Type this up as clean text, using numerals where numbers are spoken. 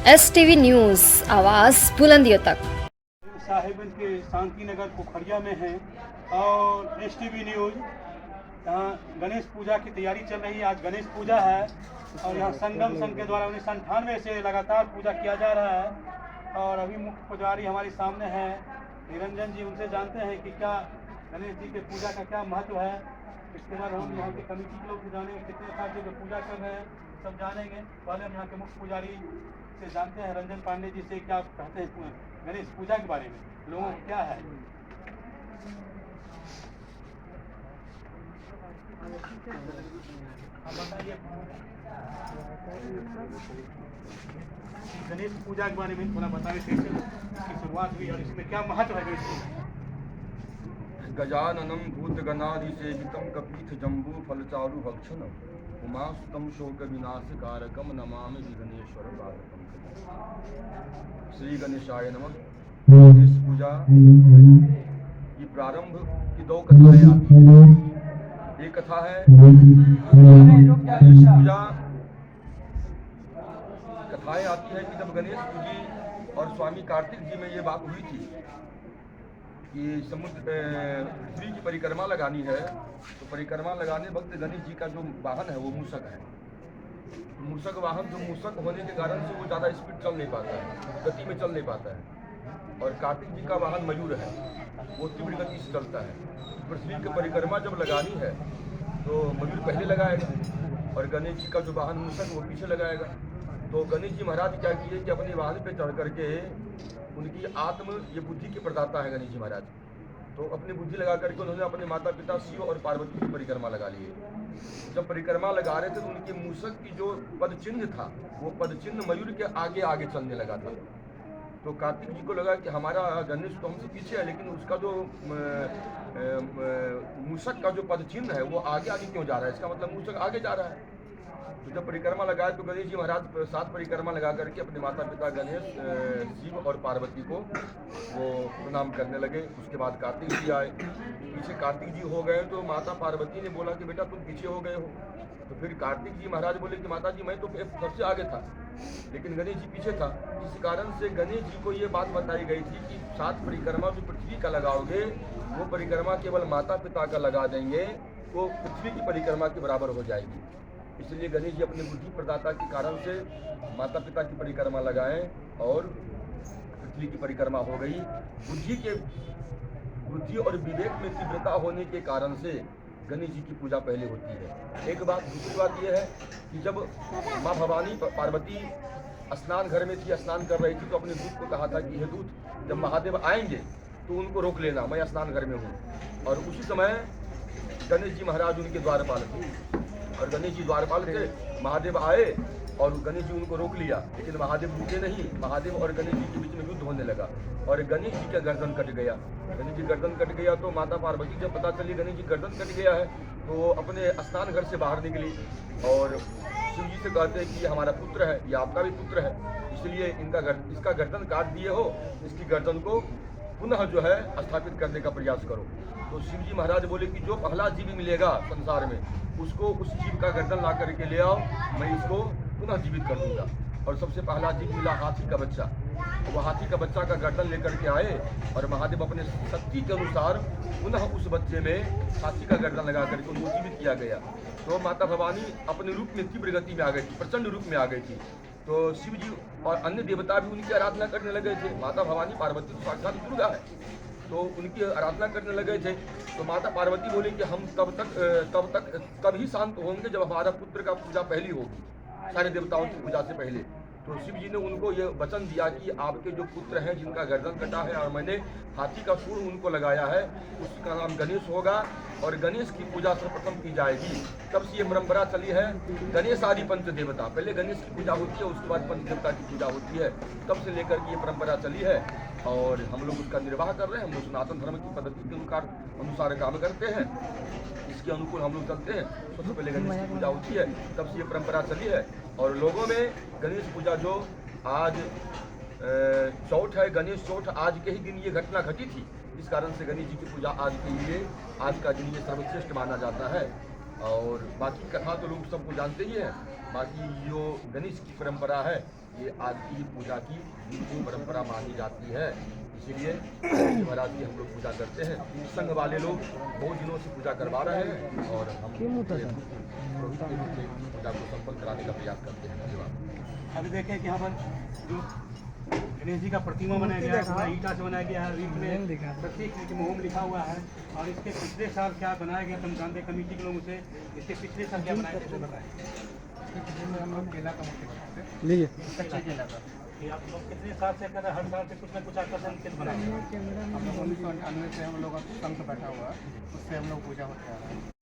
STV news आवाज़ बुलंदियों तक। साहिबगंज के शांति नगर पोखरिया में हैं और STV न्यूज़ यहाँ गणेश पूजा की तैयारी चल रही है। आज गणेश पूजा है और यहाँ संगम संघ के द्वारा 1998 से लगातार पूजा किया जा रहा है। और अभी मुख्य पुजारी हमारे सामने हैं निरंजन जी, उनसे जानते हैं कि क्या गणेश जी के पूजा का क्या महत्व है। इसके बाद हम यहाँ के कमेटी के लोग से जानेंगे कितने साल से पूजा कर रहे हैं, सब जानेंगे। पहले हम यहाँ के मुख्य पुजारी से जानते हैं रंजन पांडे जी से क्या कहते हैं गणेश पूजा के बारे में, लोगों को क्या है। बताइए गणेश पूजा के बारे में थोड़ा बताइए, कैसे इसकी शुरुआत हुई और इसमें क्या महत्व है गणेश पूजा। गजाननं भूतगणाधिसेवितं कपीथ जम्बू फलचारु भक्षणं उमास्तम शोक विनाशकारकं नमामि विघ्नेश्वर पादकं। श्री गणेशाय नमः। गणेश पूजा की प्रारंभ की दो कथाएं आती हैं। एक कथा है गणेश पूजा, कथाएं आती है कि जब गणेश जी और स्वामी कार्तिक जी में ये बात हुई थी कि समुद्र पृथ्वी की परिक्रमा लगानी है, तो परिक्रमा लगाने वक्त गणेश जी का जो वाहन है वो मूषक है। मूषक वाहन, जो मूषक होने के कारण से वो ज़्यादा स्पीड चल नहीं पाता है, गति में चल नहीं पाता है। और कार्तिक जी का वाहन मयूर है, वो तीव्र गति से चलता है। पृथ्वी की परिक्रमा जब लगानी है तो मयूर पहले लगाएगा और गणेश जी का जो वाहन मूषक वो पीछे लगाएगा। तो गणेश जी महाराज क्या किए कि अपने वाहन पे चढ़ करके, उनकी आत्म ये बुद्धि के प्रदाता है गणेश जी महाराज, तो अपनी बुद्धि लगा करके उन्होंने अपने माता पिता शिव और पार्वती की परिक्रमा लगा लिए। जब परिक्रमा लगा रहे थे तो उनके मूषक की जो पद चिन्ह था वो पद चिन्ह मयूर के आगे आगे चलने लगा था। तो कार्तिक जी को लगा कि हमारा गणेश तो हमसे पीछे है, लेकिन उसका जो मूषक का जो पद चिन्ह है वो आगे आगे क्यों जा रहा है, इसका मतलब मूषक आगे जा रहा है। तो जब परिक्रमा लगाए तो गणेश जी महाराज 7 परिक्रमा लगा करके अपने माता पिता गणेश, शिव और पार्वती को वो प्रणाम करने लगे। उसके बाद कार्तिक जी आए, पीछे कार्तिक जी हो गए तो माता पार्वती ने बोला कि बेटा तुम पीछे हो गए हो। तो फिर कार्तिक जी महाराज बोले कि माता जी मैं तो सबसे आगे था, लेकिन गणेश जी पीछे था। इस कारण से गणेश जी को ये बात बताई गई थी कि 7 परिक्रमा जो पृथ्वी का लगाओगे वो परिक्रमा केवल माता पिता का लगा देंगे तो पृथ्वी की परिक्रमा के बराबर हो जाएगी। इसलिए गणेश जी अपने बुद्धि प्रदाता के कारण से माता पिता की परिक्रमा लगाएं और पृथ्वी की परिक्रमा हो गई। बुद्धि और विवेक में तीव्रता होने के कारण से गणेश जी की पूजा पहले होती है। एक बात, दूसरी बात यह है कि जब माँ भवानी पार्वती स्नान घर में थी, स्नान कर रही थी, तो अपने दूत को कहा था कि हे दूत, जब महादेव आएंगे तो उनको रोक लेना, मैं स्नान घर में हूँ। और उसी समय गणेश जी महाराज उनके द्वारपाल थे और गणेश जी द्वारपाल थे, महादेव आए और गणेश जी उनको रोक लिया, लेकिन महादेव रुके नहीं। महादेव और गणेश जी के बीच में युद्ध होने लगा और गणेश जी का गर्दन कट गया। गणेश जी गर्दन कट गया तो माता पार्वती जब पता चली गणेश जी गर्दन कट गया है तो अपने स्नान घर से बाहर निकली और शिव जी से कहते हैं कि ये हमारा पुत्र है, ये आपका भी पुत्र है, इसलिए इसका गर्दन काट दिए हो, इसकी गर्दन को पुनः जो है स्थापित करने का प्रयास करो। तो शिव जी महाराज बोले कि जो पहला जीव मिलेगा संसार में उसको उस जीव का गर्दन ला करके ले आओ, मैं इसको पुनः जीवित कर दूंगा। और सबसे पहला जीव मिला हाथी का बच्चा, तो वो हाथी का बच्चा का गर्दन लेकर के आए और महादेव अपने शक्ति के अनुसार पुनः उस बच्चे में हाथी का गर्दन लगा करके उनको जीवित किया गया। तो माता भवानी अपने रूप में तीव्र गति में आ गई थी, प्रचंड रूप में आ गई थी। तो शिव जी और अन्य देवता भी उनकी आराधना करने लगे थे। माता भवानी पार्वती तो साक्षात दुर्गा है, तो उनकी आराधना करने लगे थे। तो माता पार्वती बोली कि हम तब ही शांत होंगे जब हमारा पुत्र का पूजा पहली होगी, सारे देवताओं की पूजा से पहले। तो शिव जी ने उनको ये वचन दिया कि आपके जो पुत्र हैं जिनका गर्दन कटा है और मैंने हाथी का सूंड उनको लगाया है, उसका नाम गणेश होगा और गणेश की पूजा सर्वप्रथम की जाएगी। तब से ये परंपरा चली है गणेश आदि पंच देवता, पहले गणेश की पूजा होती है, उसके बाद पंच देवता की पूजा होती है। तब से लेकर के ये परंपरा चली है और हम लोग उसका निर्वाह कर रहे हैं। हम लोग सनातन धर्म की पद्धति के अनुसार काम करते हैं, इसके अनुकूल हम लोग चलते हैं। सबसे पहले गणेश की पूजा होती है, तब से ये परंपरा चली है। और लोगों में गणेश पूजा जो आज चौथ है, गणेश चौथ, आज के ही दिन ये घटना घटी थी, इस कारण से गणेश जी की पूजा आज के लिए, आज का दिन ये सर्वश्रेष्ठ माना जाता है। और बाकी कथा तो लोग सबको जानते ही हैं। बाकी जो गणेश की परंपरा है ये आज की पूजा की हिंदू परंपरा मानी जाती है। इसीलिए गणेश महाराज की हम लोग पूजा करते हैं। संघ वाले लोग बहुत दिनों से पूजा करवा रहे हैं और हम पुरोहित के रूप में पूजा को संपन्न कराने का प्रयास करते हैं। धन्यवाद। अभी देखें कि यहाँ पर जो गणेश जी का प्रतिमा बनाया गया है, पूरा ईटा से बनाया गया है, ईट में प्रतीक मोहम लिखा हुआ है। और इसके पिछले साल क्या बनाया गया, तुम जानते कमेटी के लोगों से, इसके पिछले साल क्या बनाया गया बताएं। में हम लोग केला का मूर्ति बनाते हैं, लीजिए कच्चे केला का। ये आप लोग कितने साल से कर रहे हैं? हर साल से कुछ ना कुछ आकर्षण के बनाए हम लोग 1998 से हम लोग का संघ बैठा हुआ है, उससे हम लोग पूजा होते आ रहा है।